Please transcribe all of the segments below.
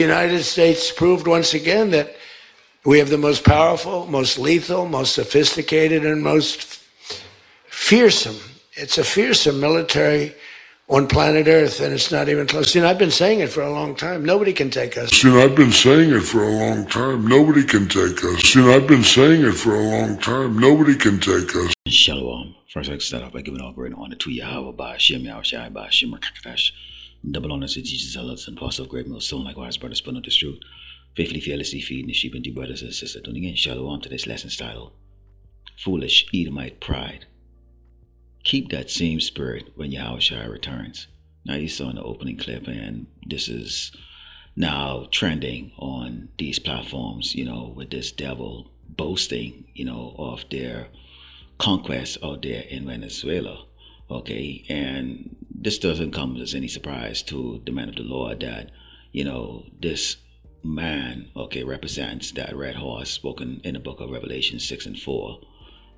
The United States proved once again that we have the most powerful, most lethal, most sophisticated, and most fearsome. It's a fearsome military on planet Earth, and it's not even close. I've been saying it for a long time. Nobody can take us. I've been saying it for a long time. Nobody can take us. I've been saying it for a long time. Nobody can take us. Shalom. First, I start off by giving all great honor to Yahawashi, Yahawashi, Merkakadash. Double honor to Jesus, Allah's and apostle of great millstone, likewise, brothers, but not this truth. Faithfully, fearlessly feeding the sheep and dear brothers and sisters. Tuning in, Shalom, today's lesson's titled Foolish Edomite Pride. Keep that same spirit when Yahawashi returns. Now, you saw in the opening clip, and this is now trending on these platforms, with this devil boasting, of their conquest out there in Venezuela. Okay, and this doesn't come as any surprise to the man of the Lord that, this man, represents that red horse spoken in the book of Revelation 6 and 4.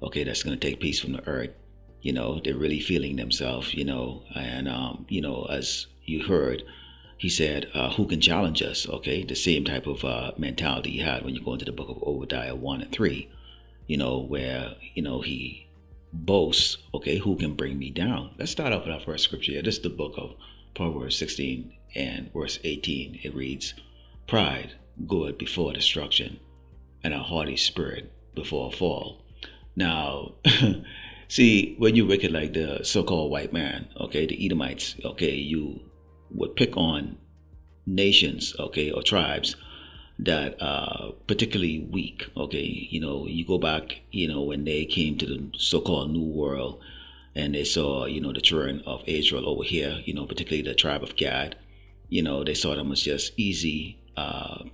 Okay, that's going to take peace from the earth. They're really feeling themselves, and, as you heard, he said, who can challenge us? Okay, the same type of mentality he had when you go into the book of Obadiah 1 and 3, where, he boasts, who can bring me down? Let's start off with our first scripture here. This is the book of Proverbs 16 and verse 18. It reads, pride goeth before destruction, and a haughty spirit before a fall. Now, see, when you're wicked like the so-called white man, the Edomites, you would pick on nations, or tribes that are particularly weak, you go back, when they came to the so-called New World and they saw, the children of Israel over here, particularly the tribe of Gad, they saw them as just easy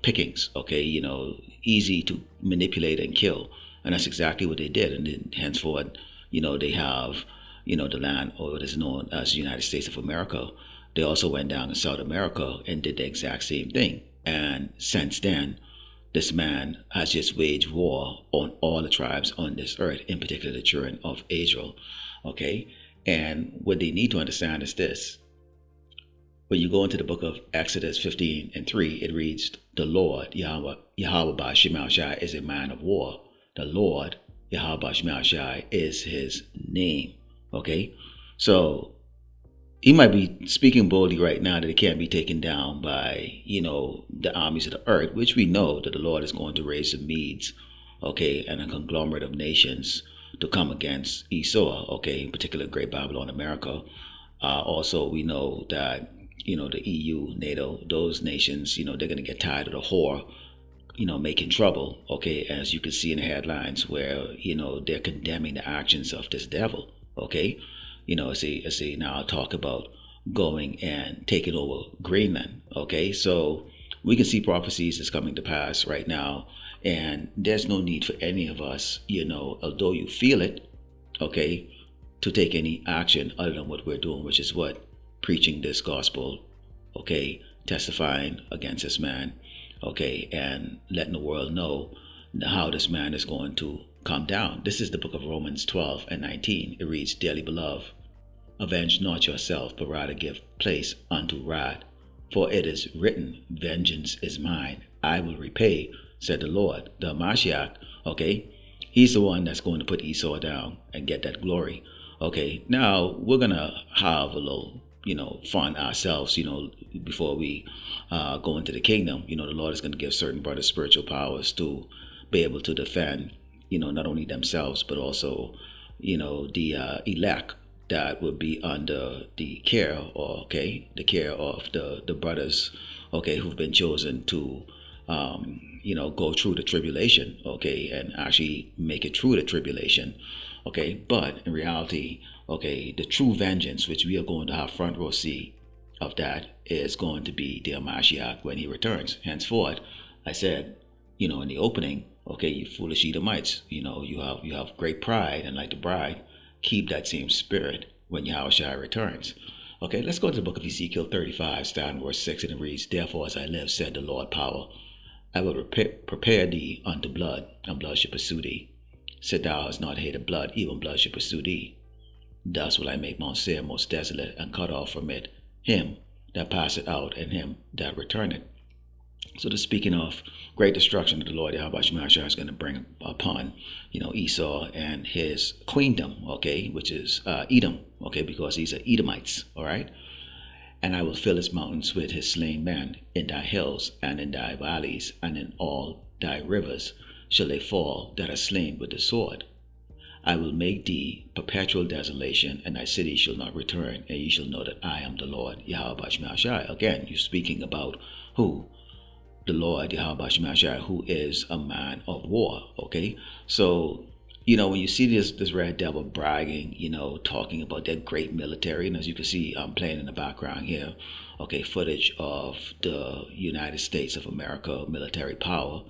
pickings, easy to manipulate and kill. And that's exactly what they did. And then henceforth, they have, the land, or what is known as the United States of America. They also went down in South America and did the exact same thing. And since then, this man has just waged war on all the tribes on this earth, in particular the children of Israel. And what they need to understand is this. When you go into the book of Exodus 15 and 3, it reads, the Lord, Yahawashi, is a man of war. The Lord, Yahawashi, is his name. So he might be speaking boldly right now that it can't be taken down by, the armies of the earth, which we know that the Lord is going to raise the Medes, and a conglomerate of nations to come against Esau, in particular Great Babylon, America. Also, we know that, the EU, NATO, those nations, they're going to get tired of the whore, making trouble, as you can see in the headlines where, they're condemning the actions of this devil, as they now talk about going and taking over Greenland. So we can see prophecies that's coming to pass right now, and there's no need for any of us, although you feel it, to take any action other than what we're doing, which is what? Preaching this gospel, testifying against this man, and letting the world know how this man is going to come down. This is the book of Romans 12 and 19. It reads, dearly beloved, avenge not yourself, but rather give place unto wrath. For it is written, vengeance is mine, I will repay, said the Lord. The Mashiach, he's the one that's going to put Esau down and get that glory. Now we're going to have a little, fun ourselves, before we go into the kingdom. The Lord is going to give certain brothers spiritual powers to be able to defend, not only themselves, but also, the elect that would be under the care, the care of the brothers, who've been chosen to, go through the tribulation, and actually make it through the tribulation, but in reality, the true vengeance, which we are going to have front row seat of that, is going to be the Mashiach when he returns. Henceforth, I said, in the opening, you foolish Edomites, you have great pride, and like the bride, keep that same spirit when Yahawashi returns. Let's go to the book of Ezekiel 35, starting verse 6, and it reads, therefore as I live, said the Lord power, I will prepare thee unto blood, and blood shall pursue thee. Said thou hast not hated blood, even blood shall pursue thee. Thus will I make Mount Seir most desolate, and cut off from it him that passeth out, and him that returneth. So this speaking of great destruction that the Lord Yahawashi is going to bring upon, Esau and his queendom, okay, which is Edom, okay, because these are Edomites, all right. And I will fill his mountains with his slain men. In thy hills and in thy valleys and in all thy rivers shall they fall that are slain with the sword. I will make thee perpetual desolation, and thy city shall not return, and ye shall know that I am the Lord Yahawashi. Again, you're speaking about who? The Lord Yahawashi, who is a man of war. Okay, so when you see this red devil bragging, talking about that great military, and as you can see, I'm playing in the background here, okay, footage of the United States of America military power.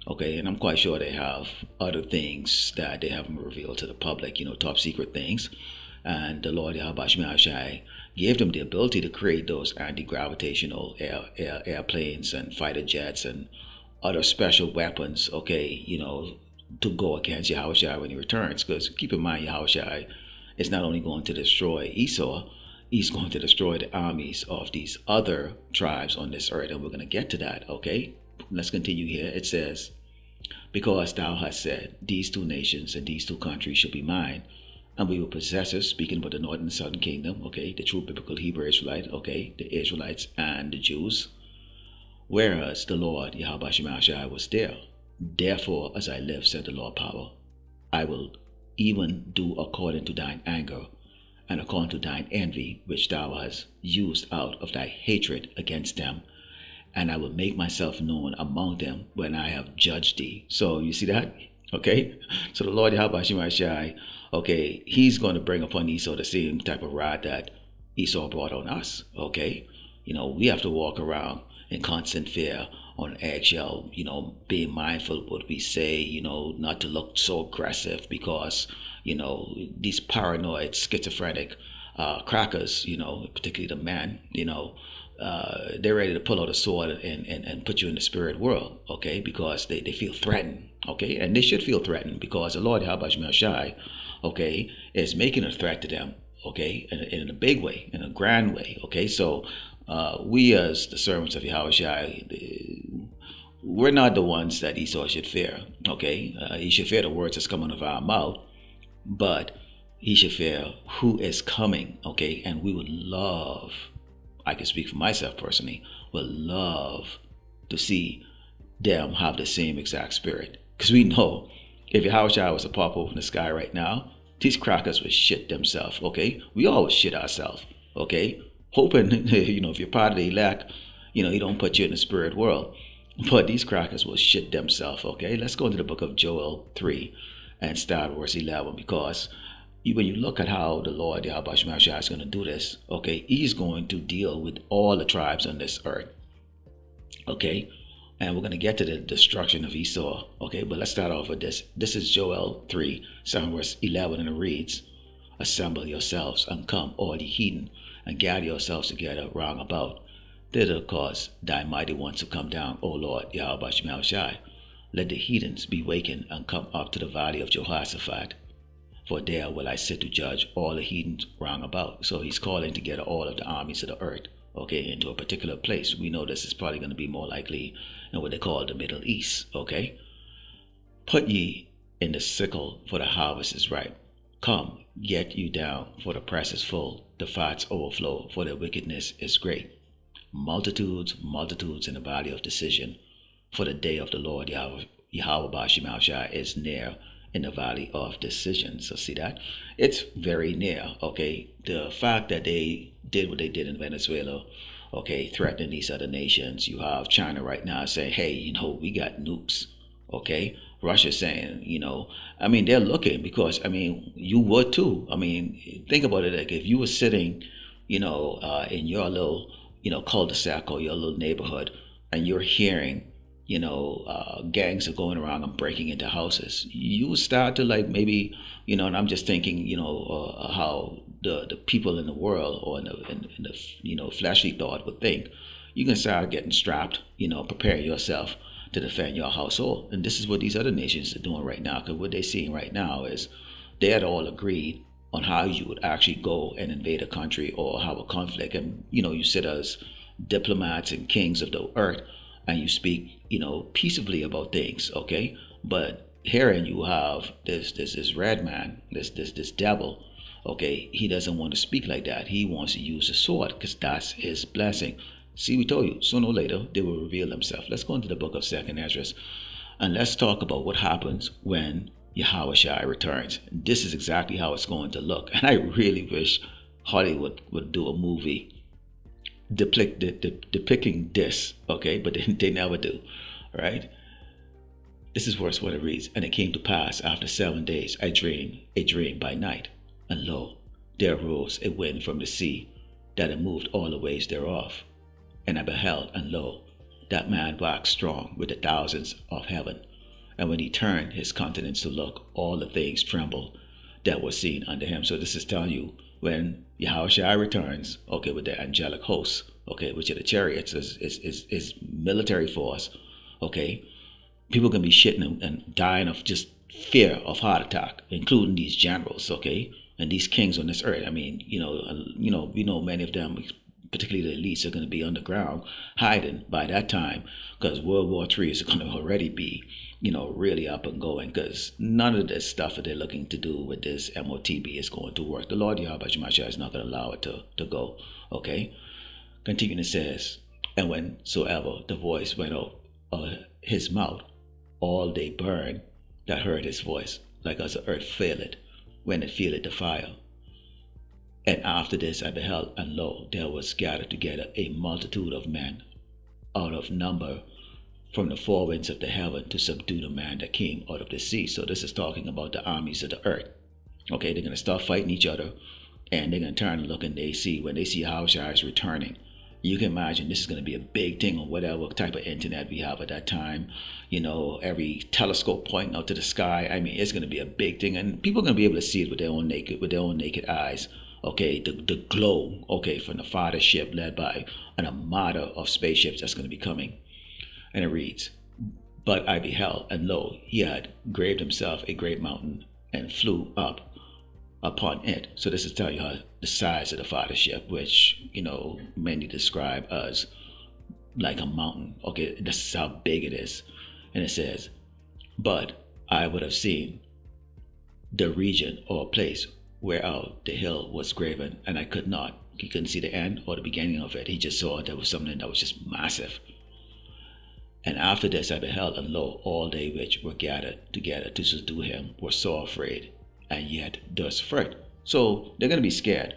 Okay, and I'm quite sure they have other things that they haven't revealed to the public, top secret things. And the Lord Yahawashi gave them the ability to create those anti-gravitational airplanes and fighter jets and other special weapons, okay, to go against Yahawashi when he returns. Because keep in mind, Yahawashi is not only going to destroy Esau, he's going to destroy the armies of these other tribes on this earth, and we're going to get to that, okay? Let's continue here. It says, because thou hast said, these two nations and these two countries shall be mine, and we will possess us, speaking about the northern and southern kingdom, okay, the true biblical Hebrew Israelite, okay, the Israelites and the Jews, whereas the Lord Yahawashi was there. Therefore, as I live, said the Lord power, I will even do according to thine anger, and according to thine envy, which thou hast used out of thy hatred against them, and I will make myself known among them when I have judged thee. So you see that? Okay. So the Lord Yahawashi, okay, he's going to bring upon Esau the same type of wrath that Esau brought on us. Okay. We have to walk around in constant fear, on eggshell, being mindful of what we say, not to look so aggressive because, these paranoid, schizophrenic crackers, particularly the men, they're ready to pull out a sword and put you in the spirit world, okay, because they feel threatened, okay, and they should feel threatened because the Lord Yahawashi, okay, is making a threat to them, okay, in a big way, in a grand way, okay. So we as the servants of Yahawashi, we're not the ones that Esau should fear, okay. He should fear the words that's coming out of our mouth, but he should fear who is coming, okay, and we would love, I can speak for myself personally, would love to see them have the same exact spirit. Because we know if Yahawashi was to pop open the sky right now, these crackers would shit themselves, okay? We always shit ourselves, okay? Hoping, if you're part of the elect, he don't put you in the spirit world. But these crackers will shit themselves, okay? Let's go into the book of Joel 3 and start verse 11, because when you look at how the Lord Yahawashi is going to do this, okay, he's going to deal with all the tribes on this earth, okay, and we're going to get to the destruction of Esau, okay, but let's start off with this. This is Joel 3, verse 11, and it reads, assemble yourselves and come, all ye heathen, and gather yourselves together round about, thither cause thy mighty ones to come down, O Lord Yahawashi. Let the heathens be wakened and come up to the valley of Jehoshaphat, for there will I sit to judge all the heathens round about. So he's calling together all of the armies of the earth, okay, into a particular place. We know this is probably going to be more likely in what they call the Middle East, okay. Put ye in the sickle, for the harvest is ripe. Come, get you down, for the press is full, the fats overflow, for the wickedness is great. Multitudes, multitudes in the valley of decision, for the day of the Lord Yahawashi is near in the valley of decision. So see that? It's very near, okay? The fact that they did what they did in Venezuela, okay, threatening these other nations. You have China right now saying, hey, we got nukes, okay? Russia saying, they're looking because, you would too. Think about it. Like if you were sitting, in your little, cul-de-sac or your little neighborhood, and you're hearing, gangs are going around and breaking into houses, you start to maybe, and I'm just thinking, how the people in the world or in the fleshly thought would think. You can start getting strapped, prepare yourself to defend your household. And this is what these other nations are doing right now, because what they're seeing right now is they had all agreed on how you would actually go and invade a country or have a conflict. And, you sit as diplomats and kings of the earth, and you speak, peaceably about things, okay? But herein you have this red man, this devil, okay? He doesn't want to speak like that. He wants to use the sword because that's his blessing. See, we told you, sooner or later, they will reveal themselves. Let's go into the book of 2nd Ezra, and let's talk about what happens when Yahawashi returns. This is exactly how it's going to look. And I really wish Hollywood would do a movie depicting this, okay? But they never do, right? This is verse 1. It reads, "And it came to pass after 7 days, I dreamed a dream by night, and lo, there arose a wind from the sea, that it moved all the ways thereof. And I beheld, and lo, that man waxed strong with the thousands of heaven. And when he turned his countenance to look, all the things trembled that were seen under him." So this is telling you when Yahawashi returns, okay, with the angelic hosts, okay, which are the chariots, is military force, okay, people can be shitting and dying of just fear of heart attack, including these generals, okay, and these kings on this earth. I mean, we know many of them, particularly the elites, are going to be underground hiding by that time, because World War III is going to already be, really up and going, because none of this stuff that they're looking to do with this MOTB is going to work. The Lord Yahawashi is not going to allow it to go, okay? Continuing, it says, "And whensoever the voice went out of his mouth, all they burned that heard his voice, like as the earth faileth when it feeleth the fire. And after this I beheld, and lo, there was gathered together a multitude of men out of number from the four winds of the heaven to subdue the man that came out of the sea." So this is talking about the armies of the earth. Okay, they're going to start fighting each other, and they're going to turn and look, and when they see Yahawashi is returning. You can imagine this is going to be a big thing on whatever type of internet we have at that time. Every telescope pointing out to the sky. I mean, it's going to be a big thing, and people are going to be able to see it with their own naked eyes. Okay, the glow, okay, from the Father ship led by an armada of spaceships that's going to be coming. And it reads, "But I beheld, and lo, he had graved himself a great mountain, and flew up upon it." So this is telling you the size of the Father ship, which, many describe as like a mountain. Okay, this is how big it is. And it says, "But I would have seen the region or place whereout the hill was graven, and I could not." He couldn't see the end or the beginning of it. He just saw there was something that was just massive. "And after this I beheld, and lo, all they which were gathered together to subdue him were sore afraid, and yet thus fret." So they're going to be scared,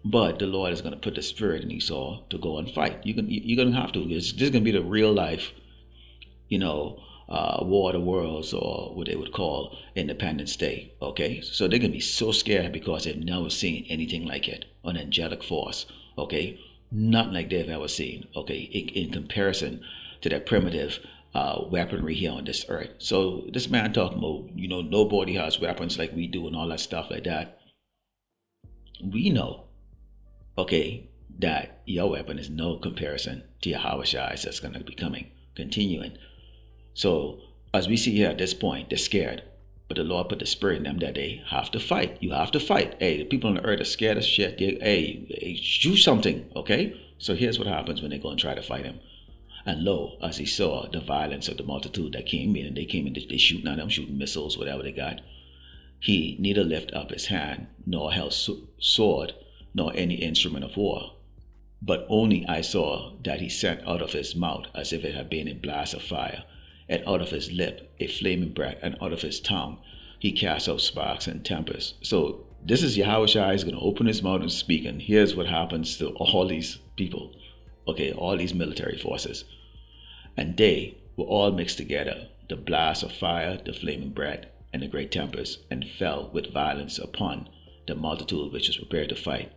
but the Lord is going to put the spirit in Esau to go and fight. You're going to have to. This is going to be the real life, war of the worlds, or what they would call Independence Day. Okay, so they're going to be so scared because they've never seen anything like it, an angelic force. Okay, nothing like they've ever seen. Okay, in comparison to that primitive weaponry here on this earth. So this man talking about, nobody has weapons like we do and all that stuff like that. We know, okay, that your weapon is no comparison to Yahawashi that's going to be coming. Continuing. So as we see here at this point, they're scared, but the Lord put the spirit in them that they have to fight. You have to fight. Hey, the people on the earth are scared as shit. Hey, do something, okay? So here's what happens when they go and try to fight him. "And lo, as he saw the violence of the multitude that came in, and they came in, they shooting at them, shooting missiles, whatever they got, he neither lift up his hand, nor held sword, nor any instrument of war. But only I saw that he sent out of his mouth as if it had been a blast of fire, and out of his lip a flaming breath, and out of his tongue he cast out sparks and tempests." So this is Yahawashi is going to open his mouth and speak, and here's what happens to all these people. Okay, all these military forces. "And they were all mixed together, the blast of fire, the flaming breath, and the great tempest, and fell with violence upon the multitude which was prepared to fight,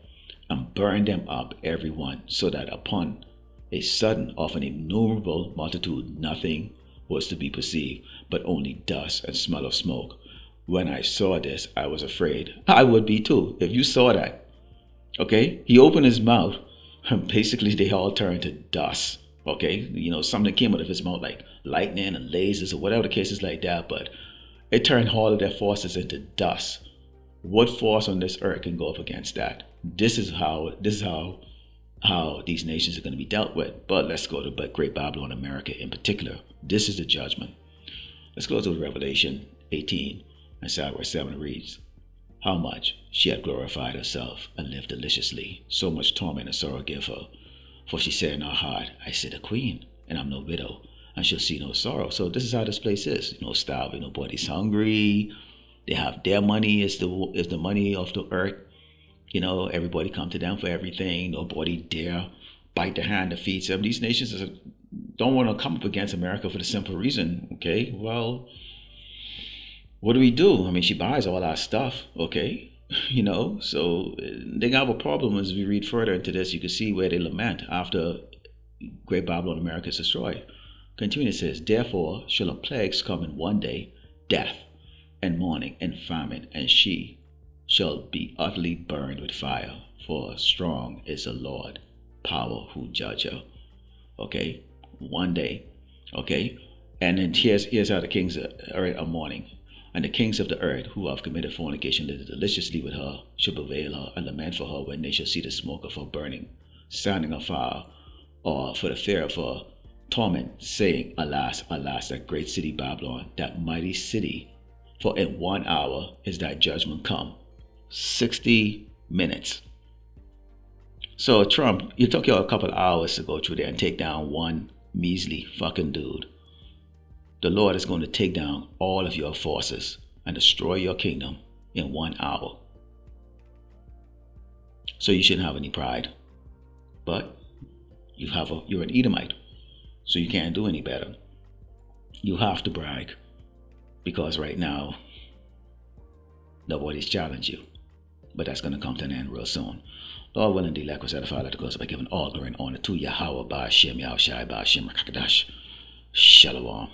and burned them up every one, so that upon a sudden of an innumerable multitude nothing was to be perceived, but only dust and smell of smoke. When I saw this, I was afraid." I would be too, if you saw that. Okay, he opened his mouth, and basically they all turned to dust. Okay, something came out of his mouth like lightning and lasers or whatever the case is like that, but it turned all of their forces into dust. What force on this earth can go up against that? This is how how these nations are going to be dealt with. But let's go to Great Babylon, America in particular. This is the judgment. Let's go to Revelation 18 and start where 7 reads, how much she had glorified herself and lived deliciously. So much torment and sorrow give her. For she said in her heart, I sit a queen, and I'm no widow, and she'll see no sorrow. So this is how this place is. No starving, nobody's hungry. They have their money is the money of the earth. Everybody come to them for everything. Nobody dare bite the hand that feeds them. These nations don't want to come up against America for the simple reason, okay? Well, what do we do? I mean, she buys all our stuff, okay? So they have a problem. As we read further into this, you can see where they lament after Great Babylon, America is destroyed. Continue, it says, therefore shall a plagues come in one day, death and mourning and famine, and she shall be utterly burned with fire, for strong is the Lord, power who judge her. Okay, one day. Okay, and then here's how the kings of earth are mourning. And the kings of the earth who have committed fornication lived deliciously with her shall bewail her and lament for her when they shall see the smoke of her burning, standing afar, or for the fear of her torment, saying, alas, alas, that great city Babylon, that mighty city, for in 1 hour is thy judgment come. 60 minutes. So Trump, it took you a couple hours to go through there and take down one measly fucking dude. The Lord is going to take down all of your forces and destroy your kingdom in 1 hour. So you shouldn't have any pride. But you're an Edomite, so you can't do any better. You have to brag, because right now nobody's challenged you. But that's going to come to an end real soon. Lord willing, the elect was edified, let us by giving all glory and honor to Yahawashi, Yahawashi, Shalom.